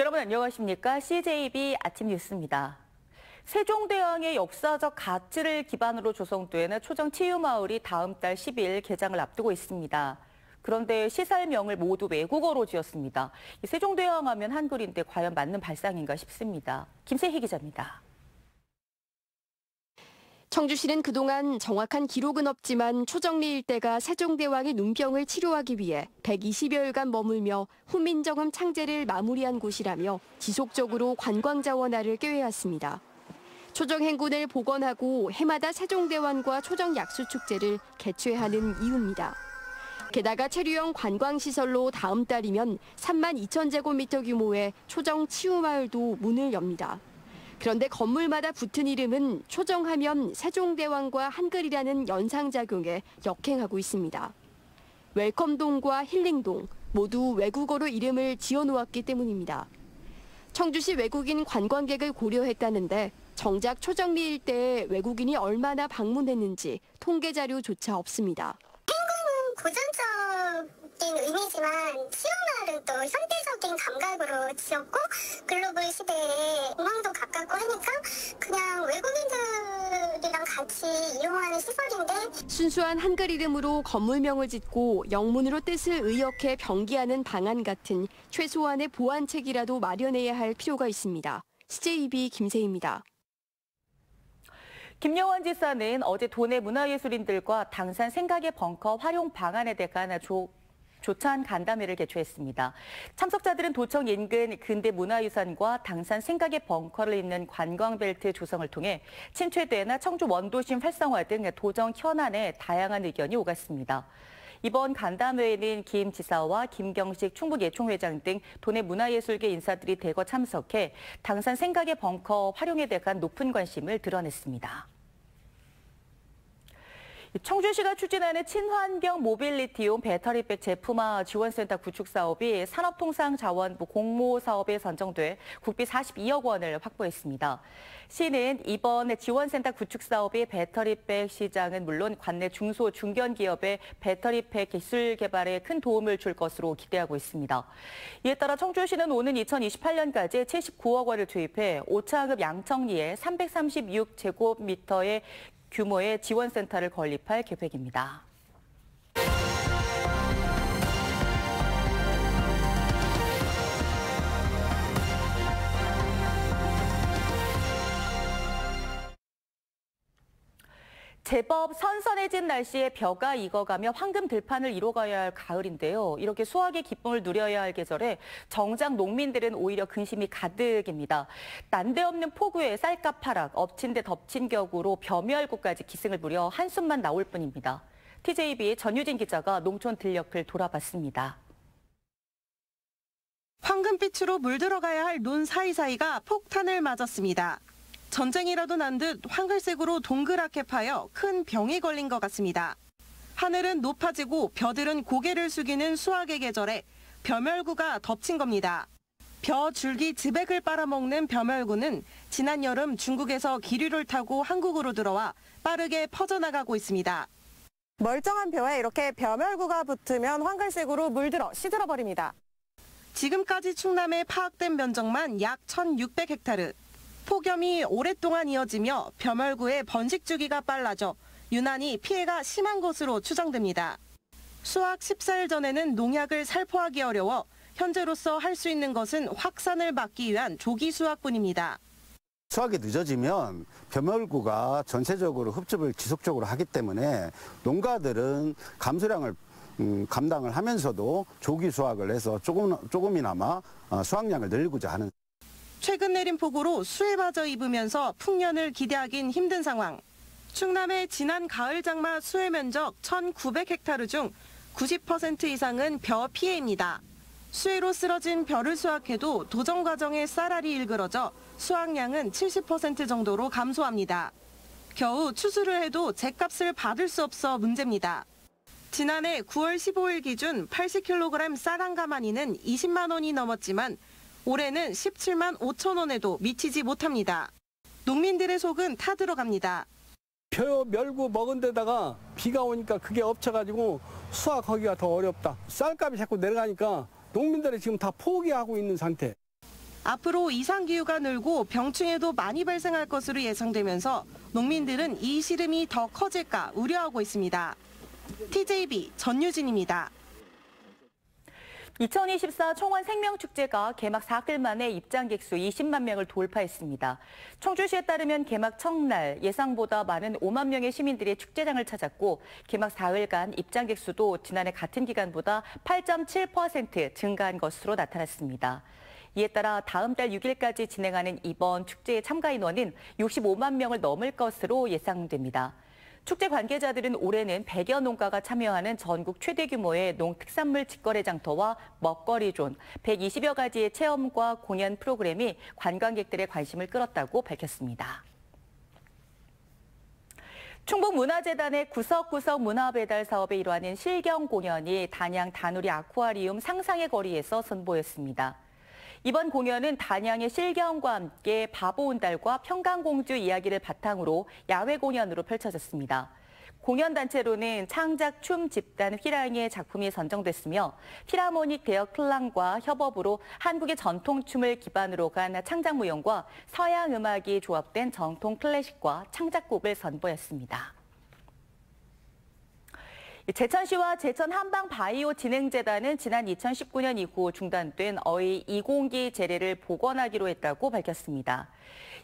여러분 안녕하십니까? CJB 아침 뉴스입니다. 세종대왕의 역사적 가치를 기반으로 조성된 초정치유마을이 다음 달 10일 개장을 앞두고 있습니다. 그런데 시설명을 모두 외국어로 지었습니다. 세종대왕 하면 한글인데 과연 맞는 발상인가 싶습니다. 김세희 기자입니다. 청주시는 그동안 정확한 기록은 없지만 초정리 일대가 세종대왕의 눈병을 치료하기 위해 120여일간 머물며 훈민정음 창제를 마무리한 곳이라며 지속적으로 관광자원화를 꾀해왔습니다. 초정행군을 복원하고 해마다 세종대왕과 초정약수축제를 개최하는 이유입니다. 게다가 체류형 관광시설로 다음 달이면 3만 2천 제곱미터 규모의 초정치유마을도 문을 엽니다. 그런데 건물마다 붙은 이름은 초정하면 세종대왕과 한글이라는 연상작용에 역행하고 있습니다. 웰컴동과 힐링동 모두 외국어로 이름을 지어놓았기 때문입니다. 청주시 외국인 관광객을 고려했다는데 정작 초정리 일대에 외국인이 얼마나 방문했는지 통계 자료조차 없습니다. 고전적인 의미지만 치유마을은 또 현대적인 감각으로 지었고 글로벌 시대에 공항도 가깝고 하니까 그냥 외국인들이랑 같이 이용하는 시설인데 순수한 한글 이름으로 건물명을 짓고 영문으로 뜻을 의역해 병기하는 방안 같은 최소한의 보완책이라도 마련해야 할 필요가 있습니다. CJB 김세희입니다. 김여원 지사는 어제 도내 문화예술인들과 당산 생각의 벙커 활용 방안에 대한 조찬 간담회를 개최했습니다. 참석자들은 도청 인근 근대 문화유산과 당산 생각의 벙커를 잇는 관광벨트 조성을 통해 침체대나 청주 원도심 활성화 등 도정 현안에 다양한 의견이 오갔습니다. 이번 간담회에는 김 지사와 김경식 충북예총회장 등 도내 문화예술계 인사들이 대거 참석해 당산 생각의 벙커 활용에 대한 높은 관심을 드러냈습니다. 청주시가 추진하는 친환경 모빌리티용 배터리백 제품화 지원센터 구축 사업이 산업통상자원부 공모 사업에 선정돼 국비 42억 원을 확보했습니다. 시는 이번 지원센터 구축 사업이 배터리백 시장은 물론 관내 중소 중견 기업의 배터리백 기술 개발에 큰 도움을 줄 것으로 기대하고 있습니다. 이에 따라 청주시는 오는 2028년까지 79억 원을 투입해 오차급 양청리에 336제곱미터의 규모의 지원센터를 건립할 계획입니다. 제법 선선해진 날씨에 벼가 익어가며 황금 들판을 이뤄가야 할 가을인데요. 이렇게 수확의 기쁨을 누려야 할 계절에 정작 농민들은 오히려 근심이 가득입니다. 난데없는 폭우에 쌀값 하락, 엎친 데 덮친 격으로 벼멸구까지 기승을 부려 한숨만 나올 뿐입니다. TJB 전유진 기자가 농촌 들녘을 돌아봤습니다. 황금빛으로 물들어가야 할 논 사이사이가 폭탄을 맞았습니다. 전쟁이라도 난 듯 황갈색으로 동그랗게 파여 큰 병이 걸린 것 같습니다. 하늘은 높아지고 벼들은 고개를 숙이는 수확의 계절에 벼멸구가 덮친 겁니다. 벼 줄기 즙액을 빨아먹는 벼멸구는 지난 여름 중국에서 기류를 타고 한국으로 들어와 빠르게 퍼져나가고 있습니다. 멀쩡한 벼에 이렇게 벼멸구가 붙으면 황갈색으로 물들어 시들어버립니다. 지금까지 충남에 파악된 면적만 약 1,600헥타르. 폭염이 오랫동안 이어지며 벼멸구의 번식 주기가 빨라져 유난히 피해가 심한 것으로 추정됩니다. 수확 14일 전에는 농약을 살포하기 어려워 현재로서 할 수 있는 것은 확산을 막기 위한 조기 수확뿐입니다. 수확이 늦어지면 벼멸구가 전체적으로 흡집을 지속적으로 하기 때문에 농가들은 감소량을 감당을 하면서도 조기 수확을 해서 조금이나마 수확량을 늘리고자 하는. 최근 내린 폭우로 수에 빠져 입으면서 풍년을 기대하긴 힘든 상황. 충남의 지난 가을 장마 수해 면적 1,900헥타르 중 90% 이상은 벼 피해입니다. 수해로 쓰러진 벼를 수확해도 도정 과정에 쌀알이 일그러져 수확량은 70% 정도로 감소합니다. 겨우 추수를 해도 죗값을 받을 수 없어 문제입니다. 지난해 9월 15일 기준 80kg 쌀 한 가마니는 20만 원이 넘었지만 올해는 17만 5천 원에도 미치지 못합니다. 농민들의 속은 타들어갑니다. 벼멸구 먹은 데다가 비가 오니까 그게 엎쳐가지고 수확하기가 더 어렵다. 쌀값이 자꾸 내려가니까 농민들이 지금 다 포기하고 있는 상태. 앞으로 이상기후가 늘고 병충해도 많이 발생할 것으로 예상되면서 농민들은 이 시름이 더 커질까 우려하고 있습니다. TJB 전유진입니다. 2024 청원 생명축제가 개막 4일 만에 입장객 수 20만 명을 돌파했습니다. 청주시에 따르면 개막 첫날 예상보다 많은 5만 명의 시민들이 축제장을 찾았고 개막 4일간 입장객 수도 지난해 같은 기간보다 8.7% 증가한 것으로 나타났습니다. 이에 따라 다음 달 6일까지 진행하는 이번 축제의 참가 인원은 65만 명을 넘을 것으로 예상됩니다. 축제 관계자들은 올해는 100여 농가가 참여하는 전국 최대 규모의 농특산물 직거래 장터와 먹거리존, 120여 가지의 체험과 공연 프로그램이 관광객들의 관심을 끌었다고 밝혔습니다. 충북문화재단의 구석구석 문화배달 사업의 일환인 실경 공연이 단양 다누리 아쿠아리움 상상의 거리에서 선보였습니다. 이번 공연은 단양의 실경과 함께 바보온달과 평강공주 이야기를 바탕으로 야외 공연으로 펼쳐졌습니다. 공연 단체로는 창작 춤 집단 휘랑의 작품이 선정됐으며 필하모닉 대여 클랑과 협업으로 한국의 전통춤을 기반으로 간 창작무용과 서양 음악이 조합된 정통 클래식과 창작곡을 선보였습니다. 제천시와 제천한방바이오진흥재단은 지난 2019년 이후 중단된 어이 2공기 재래를 복원하기로 했다고 밝혔습니다.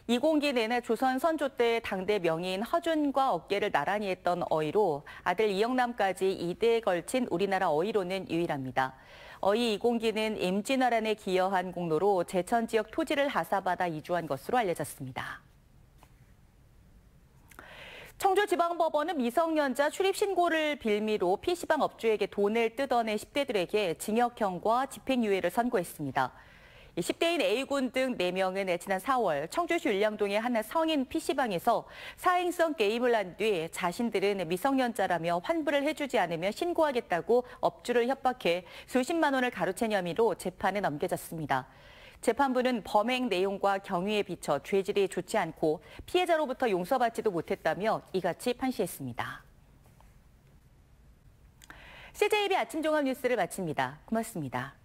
2공기 내내 조선 선조 때 당대 명의인 허준과 어깨를 나란히 했던 어이로 아들 이영남까지 2대에 걸친 우리나라 어이로는 유일합니다. 어이 2공기는 임진왜란에 기여한 공로로 제천 지역 토지를 하사받아 이주한 것으로 알려졌습니다. 청주지방법원은 미성년자 출입신고를 빌미로 PC방 업주에게 돈을 뜯어낸 10대들에게 징역형과 집행유예를 선고했습니다. 10대인 A군 등 4명은 지난 4월 청주시 율량동의 한 성인 PC방에서 사행성 게임을 한 뒤 자신들은 미성년자라며 환불을 해주지 않으면 신고하겠다고 업주를 협박해 수십만 원을 가로챈 혐의로 재판에 넘겨졌습니다. 재판부는 범행 내용과 경위에 비춰 죄질이 좋지 않고 피해자로부터 용서받지도 못했다며 이같이 판시했습니다. CJB 아침 종합 뉴스를 마칩니다. 고맙습니다.